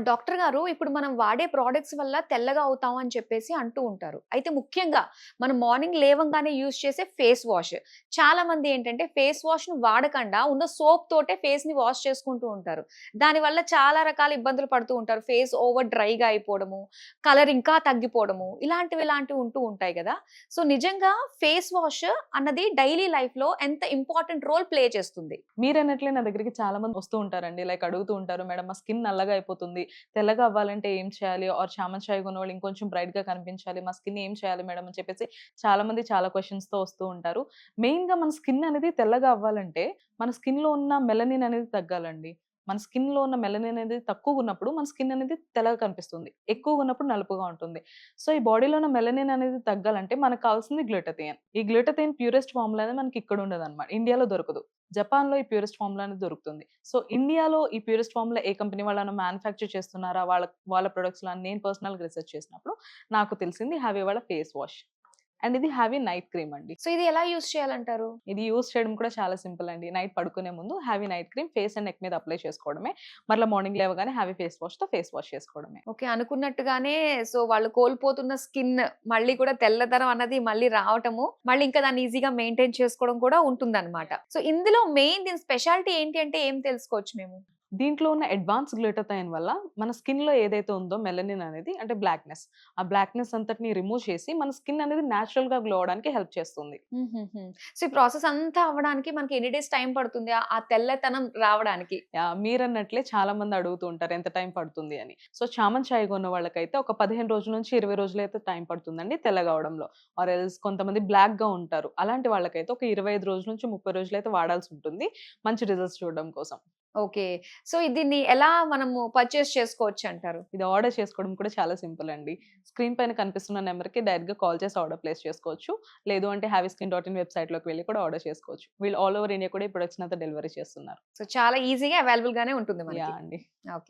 Doctor గారు ఇప్పుడు మనం వాడే ప్రొడక్ట్స్ వల్ల తెల్లగా అవుతాం అని చెప్పేసి అంటూ ఉంటారు. అయితే ముఖ్యంగా మనం మార్నింగ్ లేవంగానే యూజ్ చేసే ఫేస్ వాష్. చాలా మంది ఏంటంటే ఫేస్ వాష్‌ను వాడకుండా ఉన్న సోప్ తోటే ఫేస్‌ని వాష్ చేసుకుంటూ ఉంటారు. దానివల్ల చాలా రకాల ఇబ్బందులు పడుతూ ఉంటారు. ఫేస్ ఓవర్ డ్రైగా అయిపోవడము, కలర్ ఇంకా తగ్గిపోవడము ఇలాంటివి ఉంటూ ఉంటాయి గదా! సో నిజంగా ఫేస్ వాష్ అన్నది డైలీ లైఫ్‌లో ఎంత ఇంపార్టెంట్ రోల్ ప్లే చేస్తుంది? మీరన్నట్లే నా దగ్గరికి చాలా మంది వస్తూ ఉంటారండి. లైక్ అడుగుతూ ఉంటారు. మేడం మా స్కిన్ నల్లగా అయిపోతుంది. తెల్లగా అవ్వాలంటే ఏం చేయాలి? ఆర్ చామన్ చాయ్ కొన్నోళ్ళు ఇంకొంచెం బ్రైట్‌గా కనిపించాలి. మా స్కిన్ ఏం చేయాలి మేడం? అని చెప్పేసి చాలా మంది చాలా క్వెషన్స్‌తో వస్తూ ఉంటారు. మెయిన్‌గా మన స్కిన్ అనేది తెల్లగా అవ్వాలంటే మన స్కిన్‌లో ఉన్న మెలనిన్ అనేది తగ్గాలండి. మన స్కిన్‌లో ఉన్న మెలనిన్ అనేది తక్కువగున్నప్పుడు మన స్కిన్ అనేది తెల్లగా కనిపిస్తుంది. ఎక్కువగున్నప్పుడు నలుపుగా ఉంటుంది. సో, ఈ బాడీలో ఉన్న మెలనిన్ అనేది తగ్గాలంటే మనకు కావాల్సింది గ్లూటాథియన్. ఈ గ్లూటాథియన్ ప్యూరెస్ట్ ఫార్ములా అనేది మనకి ఇక్కడ ఉండదన్నమాట. ఇండియాలో దొరకదు. జపాన్‌లో ఈ ప్యూరెస్ట్ ఫార్ములా అనేది దొరుకుతుంది. సో, ఇండియాలో ఈ ప్యూరెస్ట్ ఫార్ములా ఏ కంపెనీ వాళ్ళైనా మ్యానుఫ్యాక్చర్ చేస్తున్నారా? వాళ్ళ ప్రొడక్ట్స్‌లో అని నేను పర్సనల్‌గా రిసర్చ్ చేసినప్పుడు నాకు తెలిసింది హావీ వాళ్ళ ఫేస్ వాష్. అండ్ ఇది హావీ నైట్ క్రీమ్ అండి. సో ఇది ఎలా యూజ్ చేయాలంటారు? ఇది యూజ్ చేయడం కూడా చాలా సింపుల్ అండి. నైట్ పడుకునే ముందు హావీ night cream face and neck మీద అప్లై చేసుకోవడమే. మరలా మార్నింగ్ లేవగానే హావీ ఫేస్ వాష్‌తో ఫేస్ వాష్ చేసుకోవడమే. ఓకే. అనుకున్నట్టుగానే సో, వాళ్ళు కోల్పోతున్న స్కిన్ మళ్ళీ కూడా తెల్లదనం అన్నది మళ్ళీ రావటము, మళ్ళీ ఇంకా దాన్ని ఈజీగా మెయింటైన్ చేసుకోవడం కూడా ఉంటుందన్నమాట. సో, ఇందులో మెయిన్ దీని స్పెషాలిటీ ఏంటి అంటే ఏం తెలుసుకోవచ్చు మేము? దీంట్లో ఉన్న అడ్వాన్స్ గ్లూటాథైన్ వల్ల మన స్కిన్‌లో ఏదైతే ఉందో మెలనిన్ అనేది అంటే బ్లాక్‌నెస్. ఆ బ్లాక్‌నెస్ అంతటిని రిమూవ్ చేసి మన స్కిన్ అనేది నేచురల్‌గా గ్లో అవ్వడానికి హెల్ప్ చేస్తుంది. హుహుహు. సో, ఈ ప్రాసెస్ అంతా అవ్వడానికి మనకి ఎన్ని డేస్ టైమ్ పడుతుంది? ఆ తెల్లతనం రావడానికి? యాహ్! మీరన్నట్లే చాలా మంది అడుగుతూ ఉంటారు ఎంత టైం పడుతుంది అని. సో, చామన్ చాయ్ కొన్న వాళ్ళకైతే ఒక 15 రోజుల నుంచి 20 రోజులైతే టైం పడుతుందండి తెల్లగా అవ్వడంలో. ఆర్ ఎల్స్ కొంతమంది బ్లాక్‌గా ఉంటారు. అలాంటి వాళ్ళకైతే ఒక 25 రోజుల నుంచి 30 రోజులైతే వాడాల్సి ఉంటుంది. మంచి రిజల్ట్స్ చూడడం కోసం. ఓకే. సో, దీన్ని ఎలా మనము పర్చేస్ చేసుకోవచ్చంటారు? ఇది ఆర్డర్ చేసుకోవడం కూడా చాలా సింపుల్ అండి. స్క్రీన్ పైన కనిపిస్తున్న నంబర్‌కి డైరెక్ట్‌గా కాల్ చేసి ఆర్డర్ ప్లేస్ చేసుకోవచ్చు. లేదు అంటే havyskin.in వెబ్‌సైట్‌లోకి వెళ్లి కూడా ఆర్డర్ చేసుకోవచ్చు. వీళ్ళు ఆల్ ఓవర్ ఇండియా కూడా ఈ ప్రొడక్ట్స్‌ని అంతా డెలివరీ చేస్తున్నారు. సో, చాలా ఈజీగా అవైలబుల్ గానే ఉంటుంది మనకి. యాహ్! అండి. ఓకే.